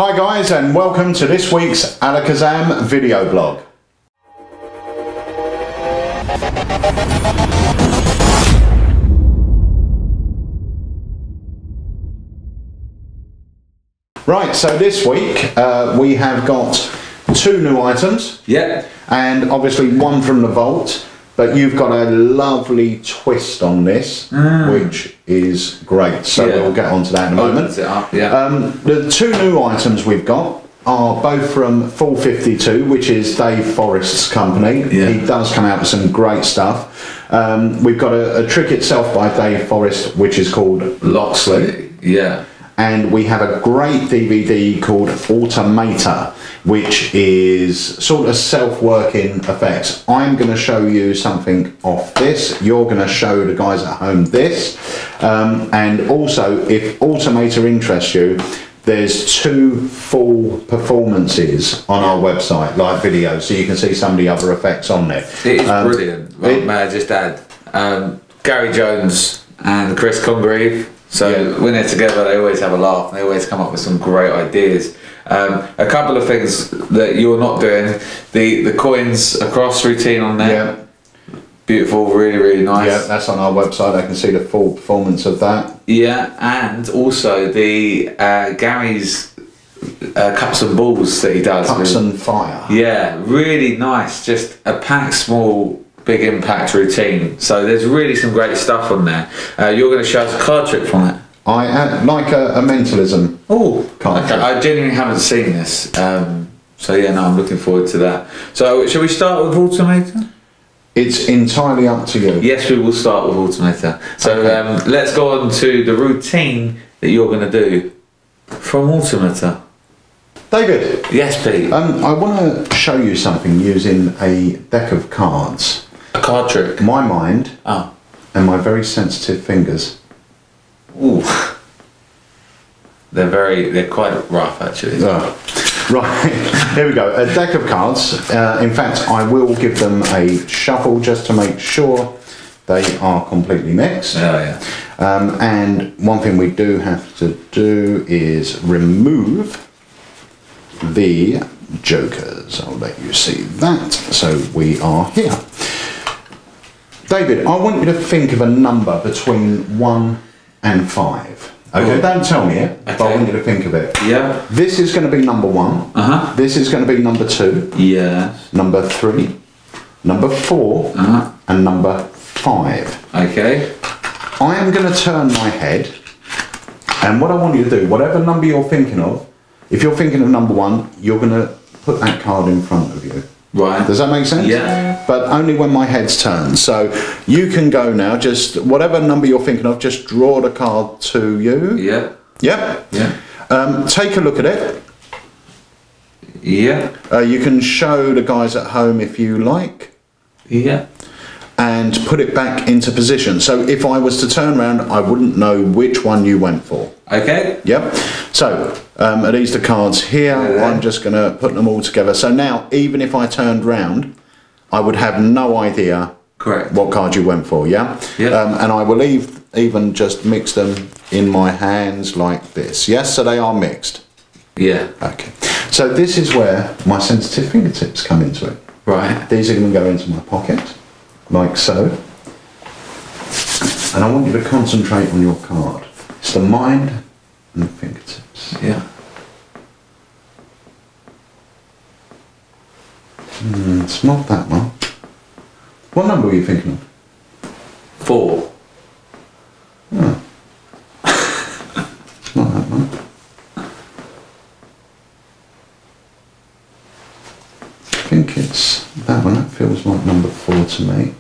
Hi guys, and welcome to this week's Alakazam Video Blog. Right, so this week we have got two new items. Yeah. And obviously one from the vault, but you've got a lovely twist on this, which is great. So we'll get onto that in a moment. It up, yeah. The two new items we've got are both from Full 52, which is Dave Forrest's company. Yeah. He does come out with some great stuff. We've got a trick itself by Dave Forrest, which is called Loxley. Yeah. And we have a great DVD called Automator, which is sort of self-working effects. I'm going to show you something off this. You're going to show the guys at home this. And also, if Automator interests you, there's two full performances on our website, live videos, so you can see some of the other effects on there. It is brilliant. Well, may I just add, Gary Jones and Chris Congreve. So when they're together, they always have a laugh. They always come up with some great ideas. A couple of things that you're not doing: the coins across routine on there. Yeah. Beautiful, really, really nice. Yeah, that's on our website. I can see the full performance of that. Yeah, and also the Gary's cups and balls that he does. Cups and fire. Yeah, really nice. Just a packed small. Big impact routine. So there's really some great stuff on there. You're going to show us a card trick from it. I am like a mentalism. Card trick. I genuinely haven't seen this. So yeah, no, I'm looking forward to that. So shall we start with Automator? It's entirely up to you. Yes, we will start with Automator. So okay. Let's go on to the routine that you're going to do from Automator. David. Yes, Pete. I want to show you something using a deck of cards. A card trick. My mind and my very sensitive fingers. Ooh. They're quite rough actually. Right, here we go. A deck of cards. In fact, I will give them a shuffle just to make sure they are completely mixed. Oh yeah. And one thing we do have to do is remove the jokers. I'll let you see that. So we are here. David, I want you to think of a number between 1 and 5. Okay, don't tell me it, but I want you to think of it. Yeah. This is going to be number 1. This is going to be number 2. Yes. Number 3. Number 4. And number 5. Okay. I am going to turn my head, and what I want you to do, whatever number you're thinking of, if you're thinking of number 1, you're going to put that card in front of you. Right. Does that make sense? Yeah. But only when my head's turned. So you can go now, just whatever number you're thinking of, just draw the card to you. Yeah. Yep. Yeah. Take a look at it. Yeah. You can show the guys at home if you like. Yeah. And put it back into position. So if I was to turn around, I wouldn't know which one you went for. Okay. Yep. So are these the cards here? I'm just going to put them all together. So now, even if I turned round, I would have no idea what card you went for. Yeah. Yeah. And I will even just mix them in my hands like this. Yes. So they are mixed. Yeah. Okay. So this is where my sensitive fingertips come into it. Right. These are going to go into my pocket. Like so, and I want you to concentrate on your card. It's the mind and the fingertips. Yeah. It's not that one. What number were you thinking of? 4. Oh. It's not that one. I think it's that one. That feels like number 4 to me.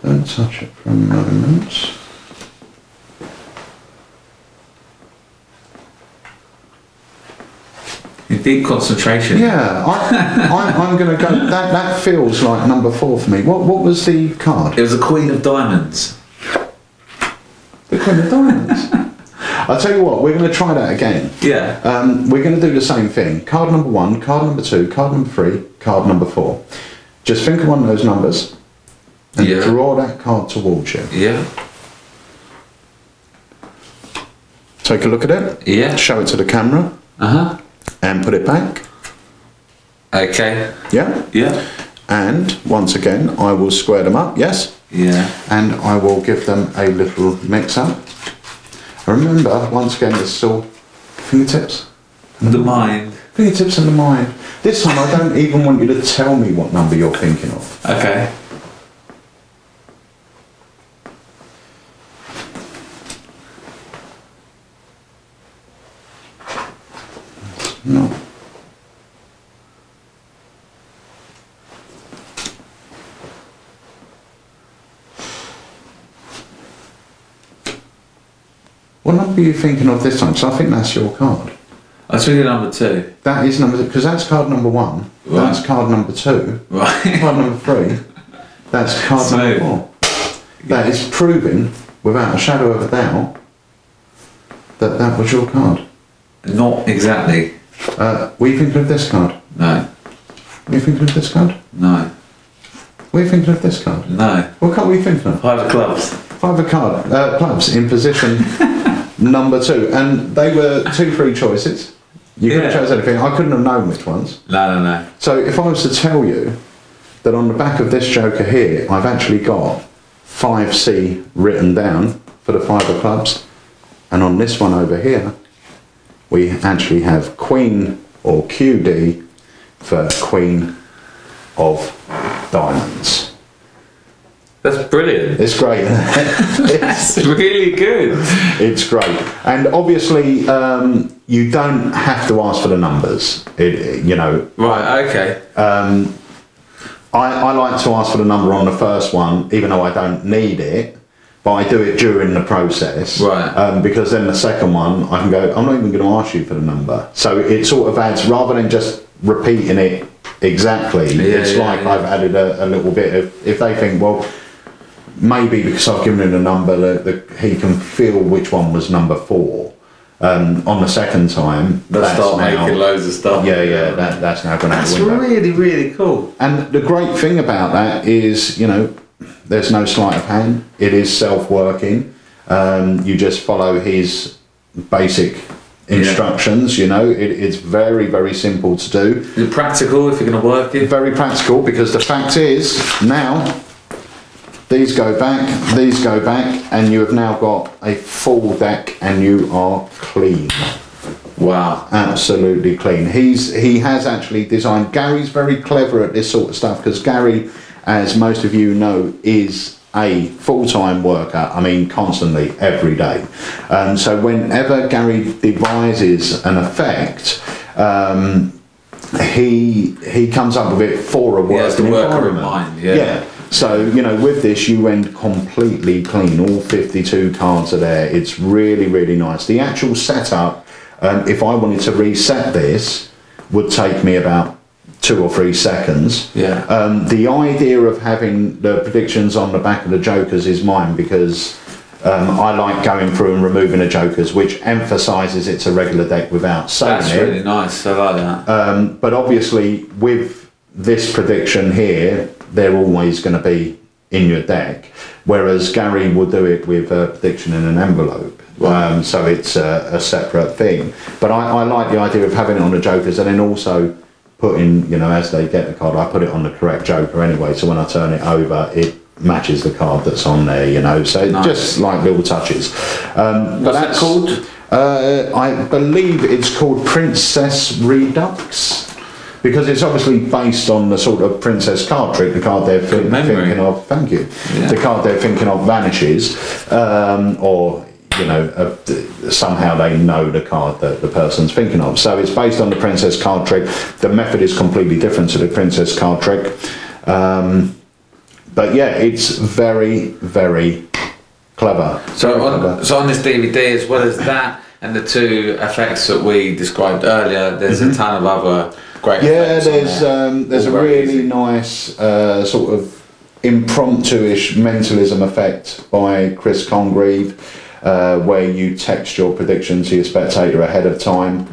Don't touch it for a moment. In deep concentration. Yeah, I'm going to go. That feels like number 4 for me. What was the card? It was the Queen of Diamonds. The Queen of Diamonds. I'll tell you what, we're going to try that again. Yeah. We're going to do the same thing. Card number 1, card number 2, card number 3, card number 4. Just think of one of those numbers and draw that card towards you. Yeah. Take a look at it. Yeah. Show it to the camera. Uh-huh. and put it back. Okay. Yeah? Yeah. And once again, I will square them up, yes? Yeah. And I will give them a little mix up. Remember, once again, this is all fingertips. The mind. Fingertips and the mind. This time I don't even want you to tell me what number you're thinking of. Okay. No. What number are you thinking of this time? So I think that's your card. I was thinking number 2. That is number, because that's card number 1. Right. That's card number 2. Right. Card number 3. That's card number 4. That is proving, without a shadow of a doubt, that that was your card. Not exactly. What are you thinking of this card? No. What are you thinking of this card? No. What are you thinking of this card? No. What card were you thinking of? 5 of clubs. 5 of clubs in position number 2. And they were 2 free choices. You could have chosen anything. I couldn't have known which ones. No. So if I was to tell you that on the back of this joker here, I've actually got 5C written down for the 5 of clubs. And on this one over here, we actually have Queen or QD for Queen of Diamonds. That's brilliant. It's great. That's really good. It's great. And obviously, you don't have to ask for the numbers. You know. Right, okay. I like to ask for the number on the first one, even though I don't need it. But I do it during the process, right? Because then the second one, I can go, I'm not even going to ask you for the number. So it sort of adds, rather than just repeating it exactly, I've added a little bit of, if they think, well, maybe because I've given him a number that he can feel which one was number 4. On the second time, they'll start making loads of stuff. Yeah, that's now going to happen. That's really cool. And the great thing about that is, you know, there's no sleight of hand. It is self-working. You just follow his basic instructions. You know, it's very simple to do. Is it practical if you're going to work it? Very practical, because the fact is now these go back, and you have now got a full deck, and you are clean. Wow, absolutely clean. He has actually designed. Gary's very clever at this sort of stuff, because Gary, as most of you know, is a full-time worker. I mean, constantly, every day. So whenever Gary devises an effect, he comes up with it for a working environment. Yeah. So, you know, with this, you went completely clean. All 52 cards are there. It's really nice. The actual setup, if I wanted to reset this, would take me about 2 or 3 seconds. Yeah. The idea of having the predictions on the back of the jokers is mine, because I like going through and removing the jokers, which emphasises it's a regular deck without saying it. That's really nice. I like that. But obviously, with this prediction here, they're always going to be in your deck, whereas Gary will do it with a prediction in an envelope. So it's a separate thing. But I like the idea of having it on the jokers, and then also putting, you know, as they get the card, I put it on the correct joker anyway, so when I turn it over, it matches the card that's on there, you know, so nice. Just like little touches. What's that called? I believe it's called Princess Redux, because it's obviously based on the sort of princess card trick. The card they're thinking of, thank you, the card they're thinking of vanishes, or, you know, somehow they know the card that the person's thinking of. So it's based on the princess card trick. The method is completely different to the princess card trick. But yeah, it's very clever. So on this DVD, as well as that and the 2 effects that we described earlier, there's a ton of other great effects. There's a really nice sort of impromptu-ish mentalism effect by Chris Congreve, where you text your prediction to your spectator ahead of time,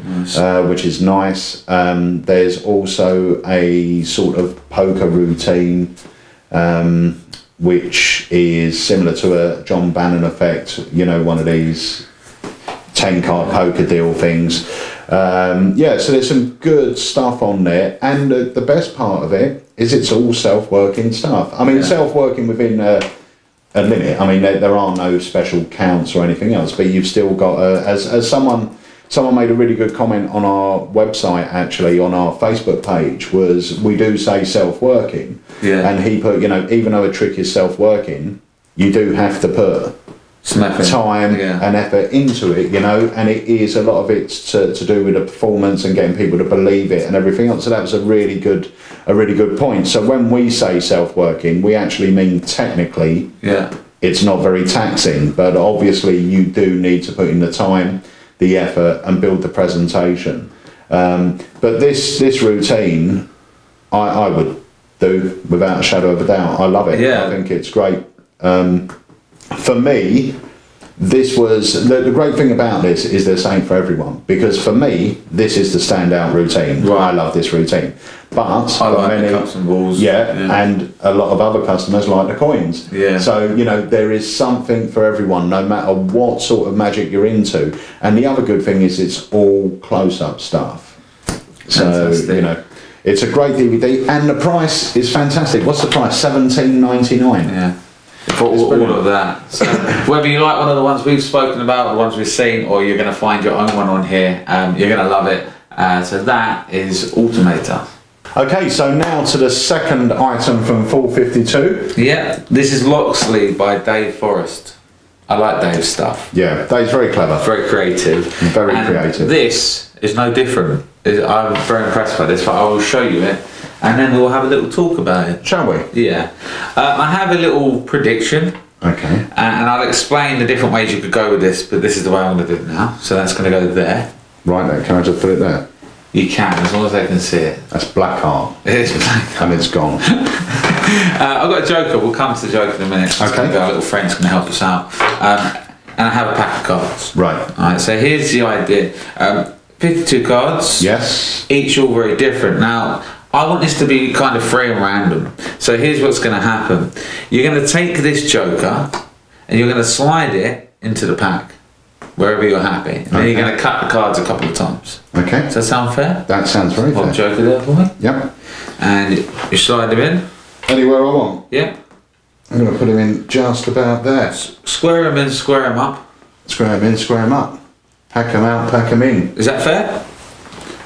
which is nice. There's also a sort of poker routine, which is similar to a John Bannon effect, you know, one of these 10-card poker deal things. Yeah, so there's some good stuff on there, and the best part of it is it's all self-working stuff. I mean, self-working within a limit. I mean, there are no special counts or anything else, but you've still got as someone made a really good comment on our website, actually, on our Facebook page, was we do say self-working, and he put, you know, even though a trick is self-working, you do have to put time and effort into it, you know, and it is, a lot of it's to do with the performance and getting people to believe it and everything else. So that was a really good point. So when we say self-working, we actually mean technically it's not very taxing, but obviously you do need to put in the time, the effort, and build the presentation. But this routine I would do without a shadow of a doubt. I love it. I think it's great. For me, this was the great thing about this is they're saying for everyone, because for me this is the standout routine. I love this routine, but I like the cups and balls. And a lot of other customers like the coins. So you know, there is something for everyone, no matter what sort of magic you're into. And the other good thing is it's all close-up stuff. So you know, it's a great DVD, and the price is fantastic. What's the price? $17.99. For all of that. So whether you like one of the ones we've spoken about, the ones we've seen, or you're going to find your own one on here, you're going to love it. So that is Automator. Okay, so now to the second item from 452. Yeah, this is Loxley by Dave Forrest. I like Dave's stuff. Yeah, Dave's very clever. Very creative. Very creative. This is no different. I'm very impressed by this, but I will show you it, and then we'll have a little talk about it. Shall we? Yeah. I have a little prediction. Okay. And I'll explain the different ways you could go with this, but this is the way I'm going to do it now. So that's going to go there. Right then, can I just put it there? You can, as long as they can see it. That's black art. It is black art. And it's gone. I've got a joker. We'll come to the joker in a minute. Okay. Our little friend's going to help us out. And I have a pack of cards. Right. Alright, so here's the idea. 52 cards. Yes. Each all very different. Now, I want this to be kind of free and random. So here's what's going to happen. You're going to take this joker and you're going to slide it into the pack, wherever you're happy. And then you're going to cut the cards a couple of times. Okay. Does that sound fair? That sounds very fair. Pop joker there for me. Yep. And you slide them in. Anywhere I want? Yep. I'm going to put them in just about there. Square them in, square them up. Square them in, square them up. Pack them out, pack them in. Is that fair?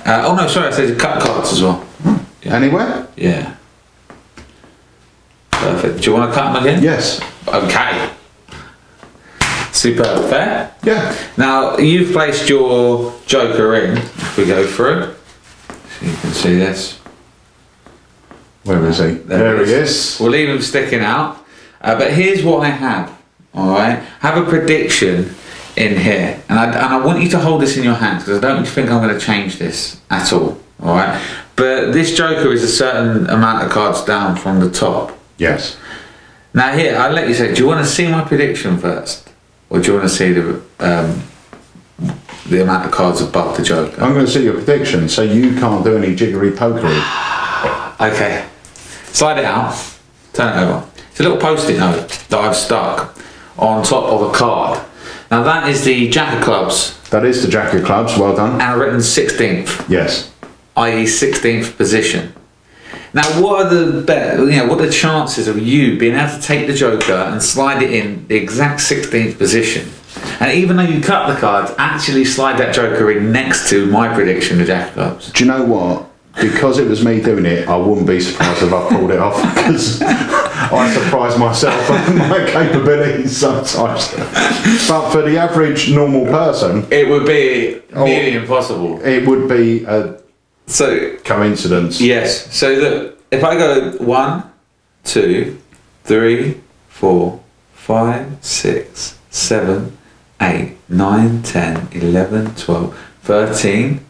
Oh no, sorry, I said cut cards as well. Yeah. Anywhere? Yeah. Perfect. Do you want to cut them again? Yes. Okay. Superb. Fair? Yeah. Now, you've placed your joker in. If we go through, so you can see this. Where is he? There he is. We'll leave him sticking out. But here's what I have. Alright? Have a prediction in here. And I want you to hold this in your hands, because I don't think I'm going to change this at all. Alright? But this joker is a certain amount of cards down from the top. Yes. Now here, I'll let you say, do you want to see my prediction first? Or do you want to see the amount of cards above the joker? I'm going to see your prediction, so you can't do any jiggery pokery. Okay. Slide it out. Turn it over. It's a little post-it note that I've stuck on top of a card. Now that is the Jack of Clubs. That is the Jack of Clubs, well done. And I've written 16th. Yes. I.e. 16th position. Now what are the chances of you being able to take the joker and slide it in the exact 16th position? And even though you cut the cards, actually slide that joker in next to my prediction, the Jack of Clubs. Do you know what? Because it was me doing it, I wouldn't be surprised if I pulled it off, because I surprise myself with my capabilities sometimes. But for the average normal person, it would be nearly impossible. It would be a coincidence. Yes. So that if I go 1, 2, 3, 4, 5, 6, 7, 8, 9, 10, 11, 12, 13,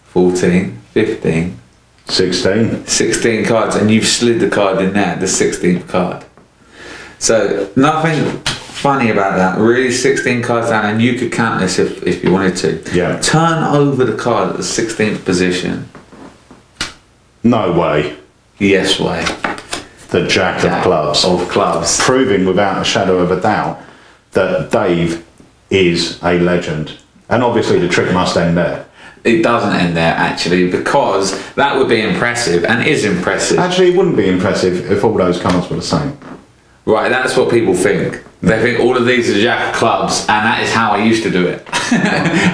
14, 15, 16 cards, and you've slid the card in there, the 16th card. So nothing funny about that. Really, 16 cards down, and you could count this if you wanted to. Yeah. Turn over the card at the 16th position. No way. Yes way. The Jack of Clubs. Of Clubs. Proving without a shadow of a doubt that Dave is a legend. And obviously the trick must end there. It doesn't end there, actually, because that would be impressive, and is impressive. Actually, it wouldn't be impressive if all those cards were the same. Right, that's what people think. They think all of these are Jack of Clubs, and that is how I used to do it.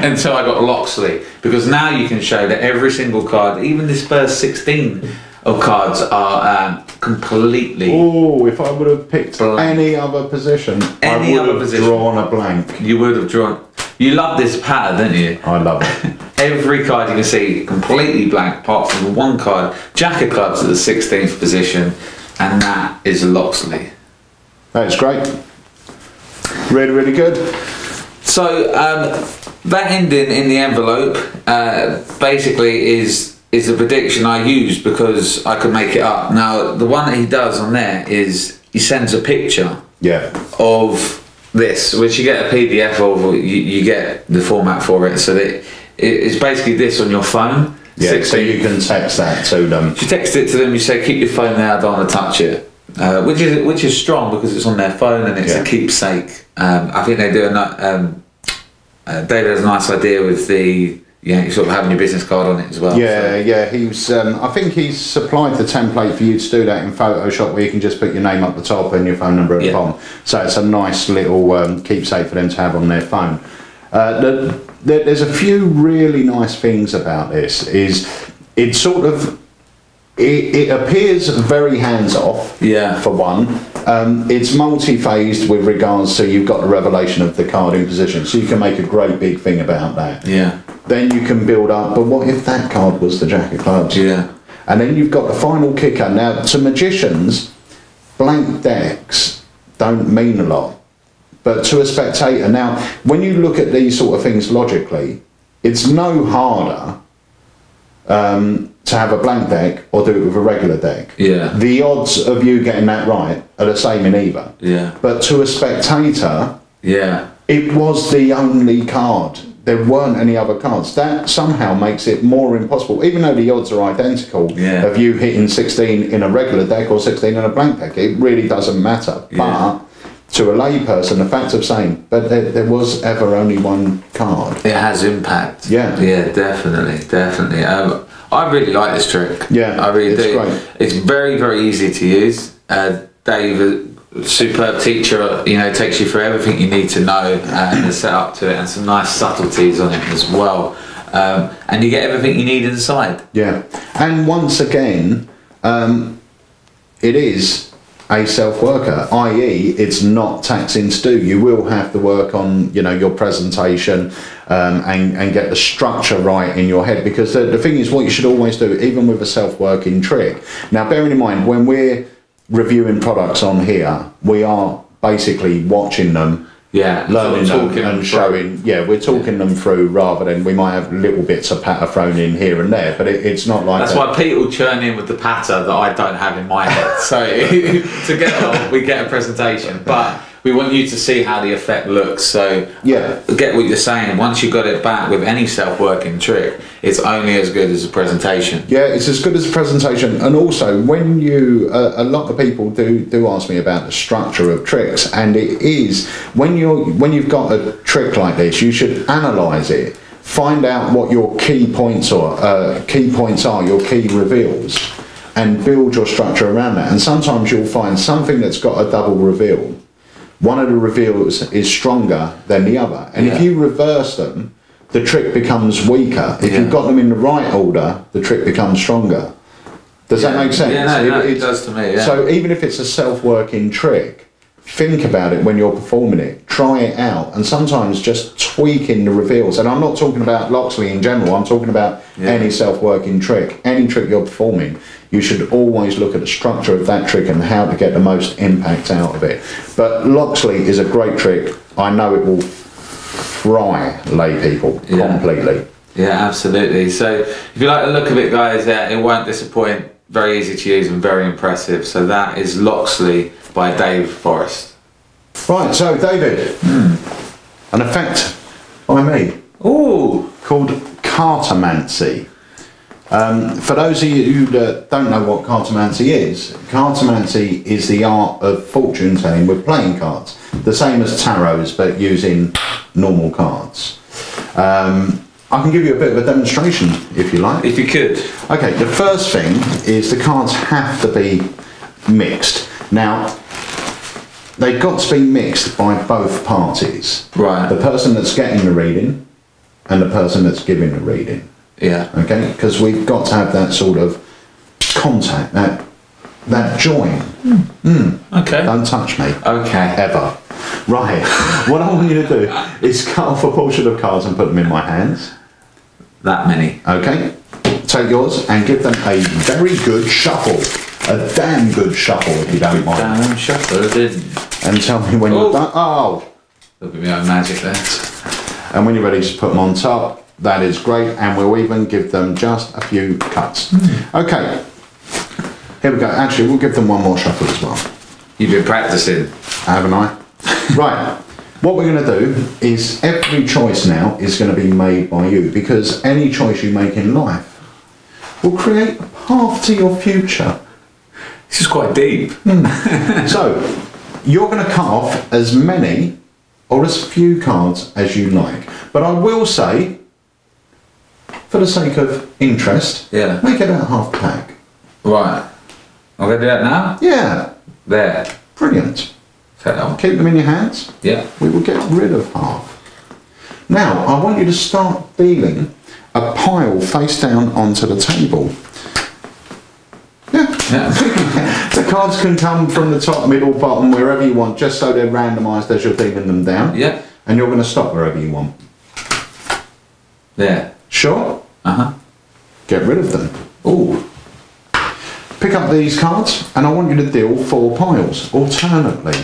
Until I got Loxley. Because now you can show that every single card, even this first 16 of cards, are completely... Oh, if I would have picked any other position, I would have drawn a blank. You would have drawn... You love this pattern, don't you? I love it. Every card you can see completely blank, apart from one card, Jack of Clubs at the 16th position, and that is Loxley. That's great. Really, really good. So that ending in the envelope basically is the prediction I used because I could make it up. Now the one that he does on there is he sends a picture of this, which you get a PDF of, or you get the format for it, so that it's basically this on your phone. Yeah, so you can text that to them. You text it to them, you say keep your phone there, I don't want to touch it. Which is strong because it's on their phone and it's a keepsake. I think they do David has a nice idea with the sort of having your business card on it as well. Yeah, he's I think he's supplied the template for you to do that in Photoshop, where you can just put your name up the top and your phone number at the bottom. So it's a nice little keepsake for them to have on their phone. There's a few really nice things about this. It sort of it appears very hands-off, for one. It's multi-phased with regards to you've got the revelation of the card in position, so you can make a great big thing about that. Yeah. Then you can build up, but what if that card was the Jack of Clubs? Yeah. And then you've got the final kicker. Now, to magicians, blank decks don't mean a lot. But to a spectator, now, when you look at these sort of things logically, it's no harder to have a blank deck or do it with a regular deck. Yeah. The odds of you getting that right are the same in either. Yeah. But to a spectator, it was the only card. There weren't any other cards. That somehow makes it more impossible, even though the odds are identical of you hitting 16 in a regular deck or 16 in a blank deck. It really doesn't matter. But to a layperson, the fact of saying, but there was ever only one card. It has impact. Yeah. Yeah, definitely. I really like this trick. Yeah, I really do. Great. It's very, very easy to use. Dave, superb teacher, takes you through everything you need to know and the setup to it, and some nice subtleties on it as well. And you get everything you need inside. Yeah, and once again, it is a self-worker, i.e. it's not taxing to do. You will have to work on your presentation and get the structure right in your head, because the thing is, what you should always do, even with a self-working trick. Now, bearing in mind, when we're reviewing products on here, we are basically watching them, learning them and showing. We're talking them through, rather than we might have little bits of patter thrown in here and there, but it's not like that's why Pete will churn in with the patter that I don't have in my head. So together we get a presentation, but we want you to see how the effect looks. So get what you're saying. Once you got it back with any self-working trick, it's only as good as a presentation. Yeah, it's as good as a presentation. And also, when you a lot of people do ask me about the structure of tricks, and it is when you've got a trick like this, you should analyze it, find out what your key points are, your key reveals, and build your structure around that. And sometimes you'll find something that's got a double reveal. One of the reveals is stronger than the other, and if you reverse them, the trick becomes weaker. If you've got them in the right order, the trick becomes stronger. Does that make sense? Yeah, no, it does to me. Yeah. So even if it's a self-working trick, think about it when you're performing it. Try it out, and sometimes just tweaking the reveals. And I'm not talking about Loxley in general. I'm talking about any self-working trick, any trick you're performing. You should always look at the structure of that trick and how to get the most impact out of it. But Loxley is a great trick. I know it will fry lay people completely. Yeah, absolutely. So if you like the look of it, guys, it won't disappoint. Very easy to use and very impressive. So that is Loxley by Dave Forrest. Right, so David, an effect by me called Cartomancy. For those of you that don't know what Cartomancy is the art of fortune telling with playing cards. The same as tarots, but using normal cards. I can give you a bit of a demonstration if you like. If you could. Okay, the first thing is the cards have to be mixed. Now, they've got to be mixed by both parties. Right. The person that's getting the reading and the person that's giving the reading. Yeah. Okay, because we've got to have that sort of contact, that join. Okay. Don't touch me. Okay. Ever. Right. What I want you to do is cut off a portion of cards and put them in my hands. That many. Okay. Take yours and give them a very good shuffle. A damn good shuffle, if you don't mind. Damn shuffle, didn't. And tell me when you're done. Oh. Look at my own magic there. And when you're ready to put them on top, that is great. And we'll even give them just a few cuts. Okay. Here we go. Actually, we'll give them one more shuffle as well. You've been practicing. Haven't I? Right. What we're going to do is every choice now is going to be made by you, because any choice you make in life will create a path to your future. This is quite deep. So, you're going to cut off as many or as few cards as you like. But I will say, for the sake of interest, make it about half a pack. Right. I'm going to do that now? Yeah. There. Brilliant. Take that one. Keep them in your hands. Yeah. We will get rid of half. Now, I want you to start dealing a pile face down onto the table. Yeah. The cards can come from the top, middle, bottom, wherever you want, just so they're randomised as you're dealing them down. Yeah. And you're going to stop wherever you want. There. Sure? Uh-huh. Get rid of them. Ooh. Pick up these cards, and I want you to deal 4 piles, alternately.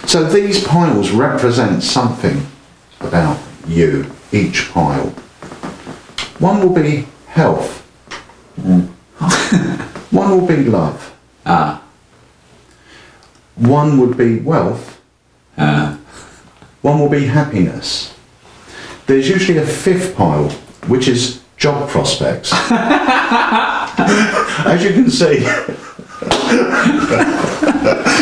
So these piles represent something about you, each pile. One will be health. One will be love. One would be wealth. One will be happiness. There's usually a 5th pile, which is job prospects. As you can see.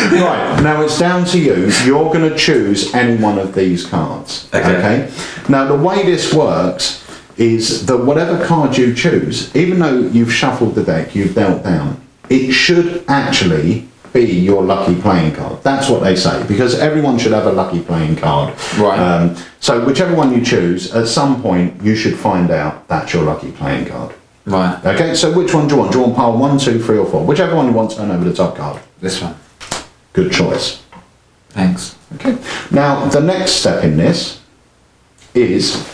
Right, now it's down to you. You're going to choose any one of these cards. Okay? Now the way this works is that whatever card you choose, even though you've shuffled the deck, you've dealt down, it should actually be your lucky playing card. That's what they say, because everyone should have a lucky playing card. Right. So whichever one you choose, at some point you should find out that's your lucky playing card. Right. Okay, so which one do you want? Do you want pile 1, 2, 3 or 4? Whichever one you want, turn over the top card. This one. Good choice. Thanks. Okay. Now the next step in this is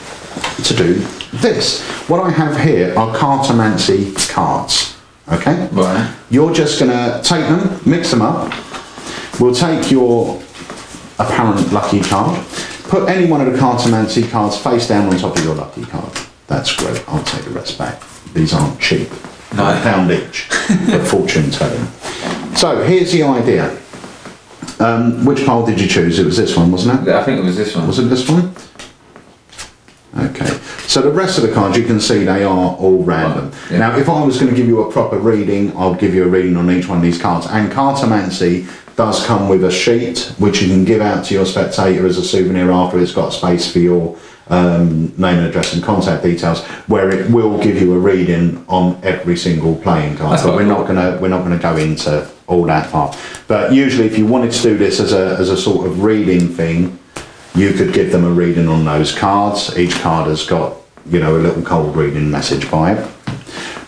to do this. What I have here are Cartomancy cards. Okay? Right. You're just going to take them, mix them up. We'll take your apparent lucky card, put any one of the Cartomancy cards face down on top of your lucky card. That's great. I'll take the rest back. These aren't cheap. No. £1 each for fortune telling. So here's the idea. Which pile did you choose? It was this one, wasn't it? I think it was this one. Was it this one? Okay. So the rest of the cards, you can see they are all random. Right. Yeah. Now, if I was going to give you a proper reading, I'll give you a reading on each one of these cards. And Cartomancy does come with a sheet, which you can give out to your spectator as a souvenir after. It's got space for your name and address and contact details, where it will give you a reading on every single playing card. But we're not going to go into all that part. But usually, if you wanted to do this as a sort of reading thing, you could give them a reading on those cards. Each card has got, you know, a little cold reading message by it.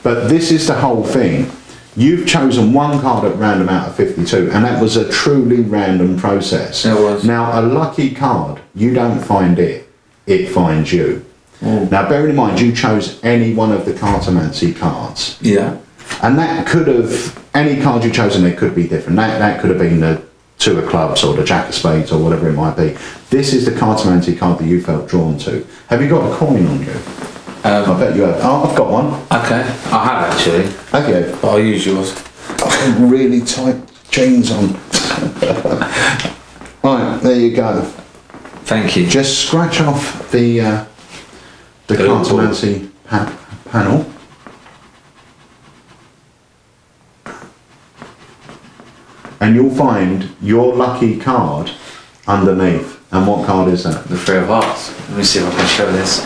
But this is the whole thing. You've chosen one card at random out of 52, and that was a truly random process. It was. Now, a lucky card, you don't find it, it finds you. Now, bearing in mind, you chose any one of the Cartomancy cards. Yeah. And that could have, any card you chosen, it could be different. That could have been the 2 of clubs or the Jack of spades or whatever it might be. This is the Cartomancy card that you felt drawn to. Have you got a coin on you? I bet you have. Oh, I've got one. Okay, I have actually. Have you? But I'll use yours. I've got really tight jeans on. Right, there you go. Thank you. Just scratch off the Cartomancy panel. and you'll find your lucky card underneath. And what card is that? The Three of Hearts. Let me see if I can show this.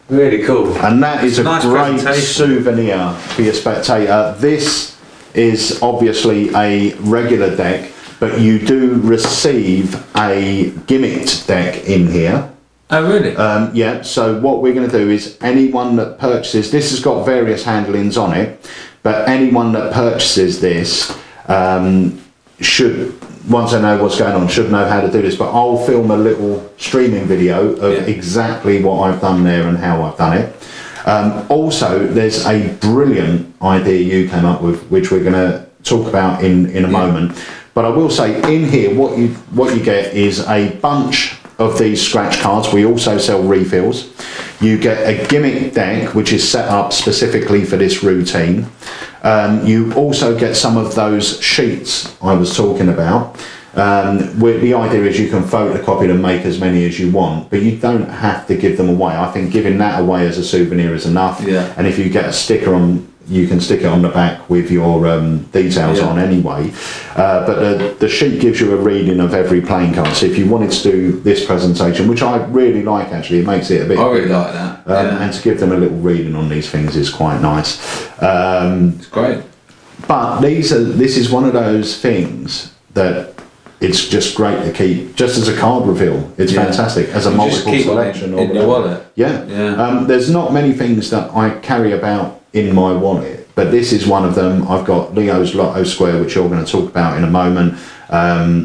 Really cool. And that is a nice great souvenir for your spectator. This is obviously a regular deck, but you do receive a gimmicked deck in here. Oh really? Yeah, so what we're going to do is anyone that purchases, this has got various handlings on it, but anyone that purchases this should, once they know what's going on, should know how to do this. But I'll film a little streaming video of exactly what I've done there and how I've done it. Also, there's a brilliant idea you came up with, which we're going to talk about in a moment. But I will say, in here, what you get is a bunch of these scratch cards. We also sell refills. You get a gimmick deck, which is set up specifically for this routine. You also get some of those sheets I was talking about. Where the idea is you can photocopy and make as many as you want, but you don't have to give them away. I think giving that away as a souvenir is enough. Yeah. And if you get a sticker on, you can stick it on the back with your details on anyway. But the sheet gives you a reading of every playing card. So if you wanted to do this presentation, which I really like actually, it makes it a bit. I really like that. And to give them a little reading on these things is quite nice. It's great. But this is one of those things that it's just great to keep, just as a card reveal. It's fantastic as a multiple selection in your wallet. Yeah. There's not many things that I carry about in my wallet, but this is one of them. I've got Leo's Lotto Square, which you're going to talk about in a moment.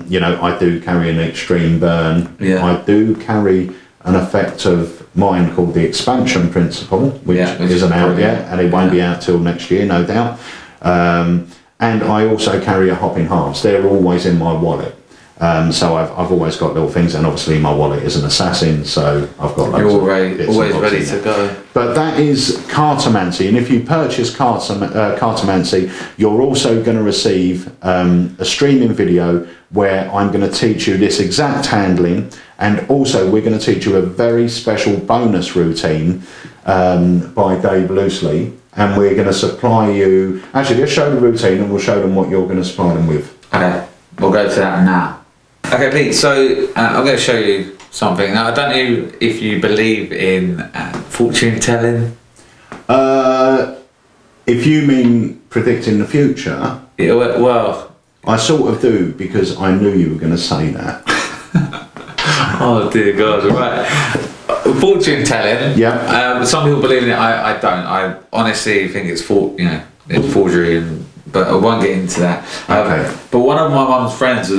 You know, I do carry an Extreme Burn. I do carry an effect of mine called the Expansion Principle, which isn't out yet, and it won't be out till next year, no doubt. And I also carry a Hopping Halves. They're always in my wallet. So I've always got little things, and obviously my wallet is an assassin, so I've got loads of bits always ready to go. But that is Cartomancy, and if you purchase Cartomancy, you're also going to receive a streaming video where I'm going to teach you this exact handling, and also we're going to teach you a very special bonus routine by Dave Loxley, and we're going to supply you. Actually, let's show the routine, and we'll show them what you're going to supply them with. Okay, we'll go to that now. Okay, Pete, so I'm going to show you something. Now, I don't know if you believe in fortune telling. If you mean predicting the future, well, I sort of do, because I knew you were going to say that. Oh dear God, right. Fortune telling. Yeah. Some people believe in it. I don't. I honestly think it's it's forgery, but I won't get into that. Okay. But one of my mum's friends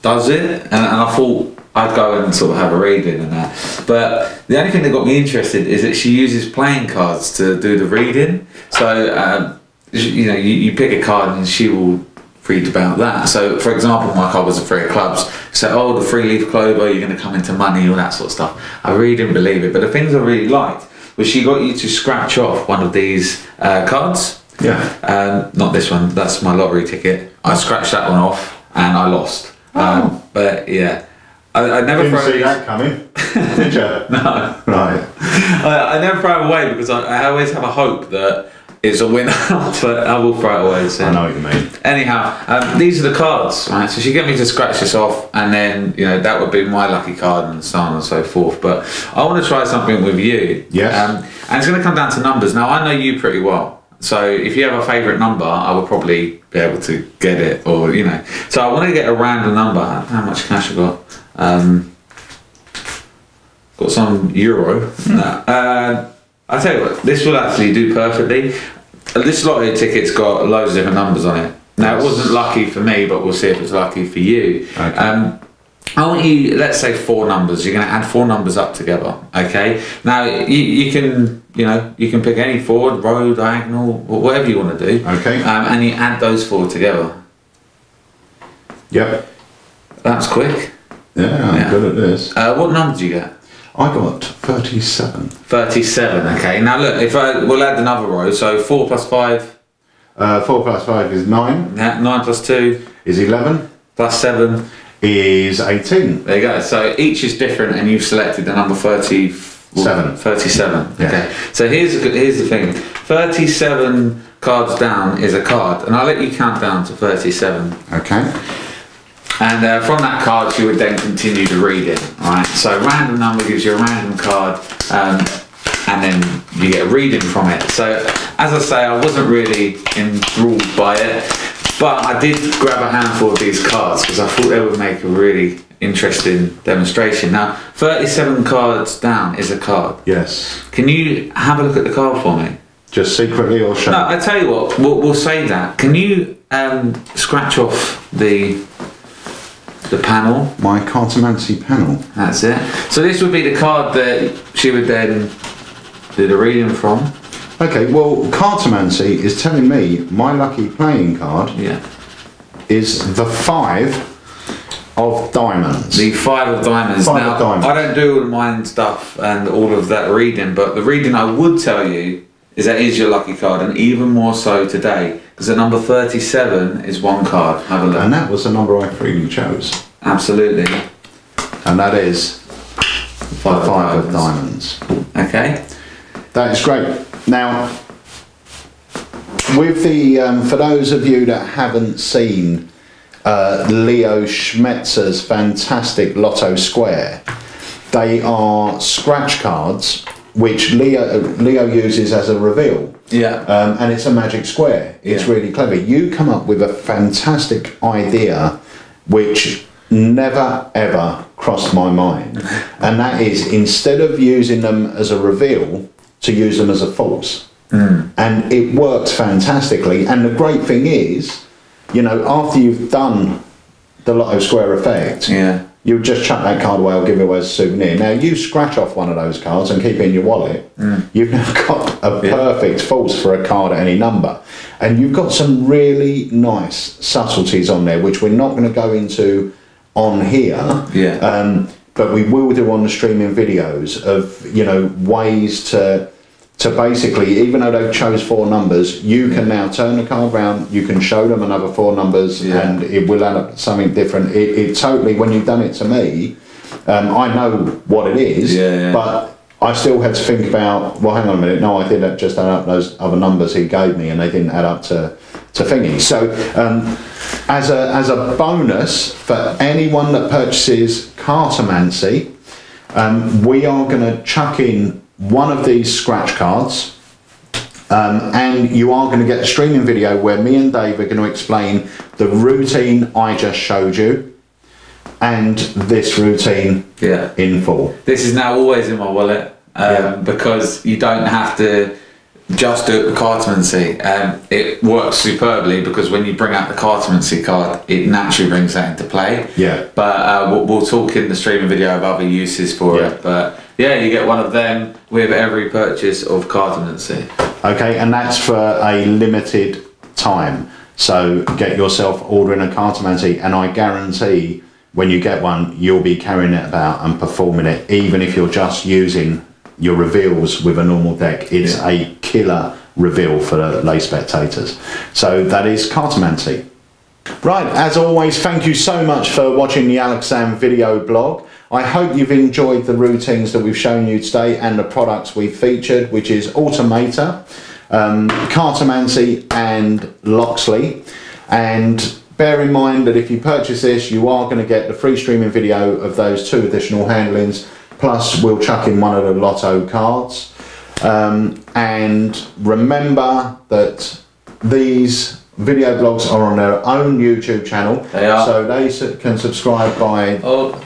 does it, and I thought I'd go and sort of have a reading and that. But the only thing that got me interested is that she uses playing cards to do the reading. So you pick a card and she will read about that. So for example, my card was a 3 of clubs. So the 3-leaf clover, you're going to come into money, all that sort of stuff. I really didn't believe it, but the things I really liked was she got you to scratch off one of these cards. Yeah. Not this one. That's my lottery ticket. I scratched that one off and I lost. But yeah, I never didn't see that coming. Did you? No. Right. I never throw it away because I always have a hope that it's a winner, but I will throw it away soon. I know what you mean. Anyhow, these are the cards, right? So she get me to scratch this off, and then that would be my lucky card, and so on and so forth. But I want to try something with you. Yes. And it's going to come down to numbers. Now I know you pretty well, so if you have a favourite number, I would probably be able to get it, or So I want to get a random number. How much cash I got? Got some euro. I tell you what, this will actually do perfectly. This lottery ticket's got loads of different numbers on it. Now it wasn't lucky for me, but we'll see if it's lucky for you. Okay. I want you, let's say 4 numbers. You're going to add 4 numbers up together. Okay. Now you can you can pick any 4, row, diagonal, whatever you want to do. Okay. And you add those 4 together. Yep. That's quick. Yeah, I'm good at this. What number did you get? I got 37. 37, okay. Now look, we'll add another row, so 4 plus 5. 4 plus 5 is 9. Yeah, 9 plus 2. Is 11. Plus 7. Is 18. There you go, so each is different and you've selected the number 37. 37. Yeah. Okay, so here's the thing. 37 cards down is a card, and I'll let you count down to 37. Okay. And from that card, she would then continue to read it. Right. So random number gives you a random card, and then you get a reading from it. So as I say, I wasn't really enthralled by it, but I did grab a handful of these cards because I thought they would make a really interesting demonstration. Now, 37 cards down is a card. Yes. Can you have a look at the card for me? Just secretly or show? No, I tell you what, we'll say that. Can you scratch off the panel? My Cartomancy panel. That's it. So this would be the card that she would then do the reading from. Okay, well, Cartomancy is telling me my lucky playing card is the 5 of diamonds. The 5 of diamonds. Five now, of diamonds. I don't do all the mind stuff and all of that reading, but the reading I would tell you is that is your lucky card, and even more so today, because the number 37 is one card. Have a look. And that was the number I freely chose. Absolutely. And that is the 5 of diamonds. Okay. That is great. Now, with the, for those of you that haven't seen Leo Schmetzer's fantastic Lotto Square, they are scratch cards which Leo uses as a reveal. Yeah. And it's a magic square. It's really clever. You come up with a fantastic idea which never ever crossed my mind, and that is, instead of using them as a reveal, to use them as a false. And it works fantastically. And the great thing is, you know, after you've done the Lotto Square effect, you just chuck that card away or give it away as a souvenir. Now you scratch off one of those cards and keep it in your wallet, you've now got a perfect false for a card at any number. And you've got some really nice subtleties on there which we're not going to go into on here, but we will do on the streaming videos of, you know, ways to basically, even though they chose 4 numbers, you can now turn the card round, you can show them another 4 numbers, and it will add up to something different. It totally, when you've done it to me, I know what it is, but I still had to think about, well, hang on a minute, no, I did just add up those other numbers he gave me, and they didn't add up to thingy. So as a bonus for anyone that purchases Cartomancy, we are going to chuck in one of these scratch cards, and you are going to get a streaming video where me and Dave are going to explain the routine I just showed you and this routine in full. This is now always in my wallet, because you don't have to just do it with Cartomancy. It works superbly because when you bring out the Cartomancy card, it naturally brings that into play. But we'll talk in the streaming video of other uses for it. But yeah, you get one of them with every purchase of Cartomancy. Okay, and that's for a limited time. So get yourself ordering a Cartomancy, and I guarantee when you get one, you'll be carrying it about and performing it, even if you're just using your reveals with a normal deck. It's a killer reveal for the lay spectators. So that is Cartomancy. Right, as always, thank you so much for watching the Alakazam Video Blog. I hope you've enjoyed the routines that we've shown you today and the products we've featured, which is Automator, Cartomancy and Loxley. And bear in mind that if you purchase this, you are going to get the free streaming video of those 2 additional handlings, plus we'll chuck in one of the Lotto cards. And remember that these video blogs are on their own YouTube channel. They are. So they can subscribe by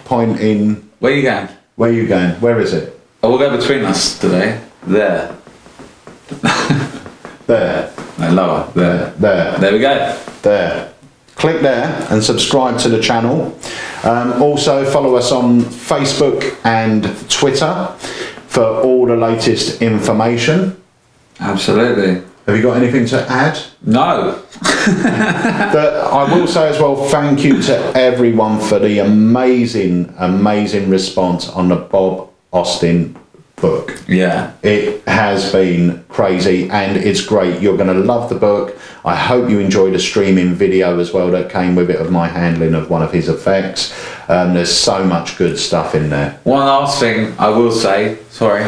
pointing... Where are you going? Where are you going? Where is it? Oh, we'll go between us today. There. There. No, lower. There. There. There we go. There. Click there and subscribe to the channel. Also follow us on Facebook and Twitter for all the latest information. Absolutely. Have you got anything to add? No. I will say as well, thank you to everyone for the amazing response on the Bob Austin book. Yeah. It has been crazy and it's great. You're going to love the book. I hope you enjoyed the streaming video as well that came with it of my handling of one of his effects. There's so much good stuff in there. One last thing I will say, sorry,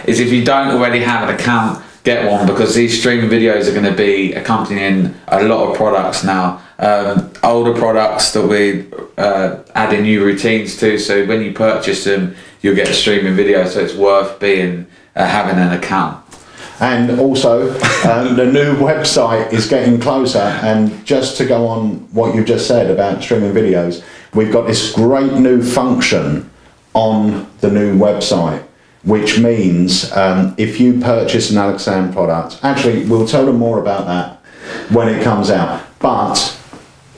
is if you don't already have an account get one, because these streaming videos are going to be accompanying a lot of products now. Older products that we adding new routines to, so when you purchase them you'll get a streaming video, so it's worth being having an account. And also the new website is getting closer, and just to go on what you've just said about streaming videos, we've got this great new function on the new website, which means if you purchase an Alakazam product, actually we'll tell them more about that when it comes out, but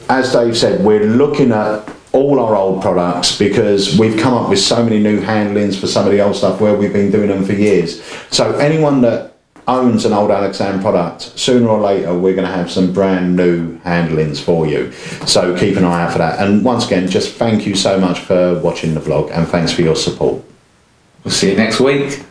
as Dave said, we're looking at all our old products because we've come up with so many new handlings for some of the old stuff where we've been doing them for years. So anyone that owns an old Alakazam product, sooner or later we're going to have some brand new handlings for you, so keep an eye out for that. And once again, just thank you so much for watching the vlog, and thanks for your support. We'll see you next week.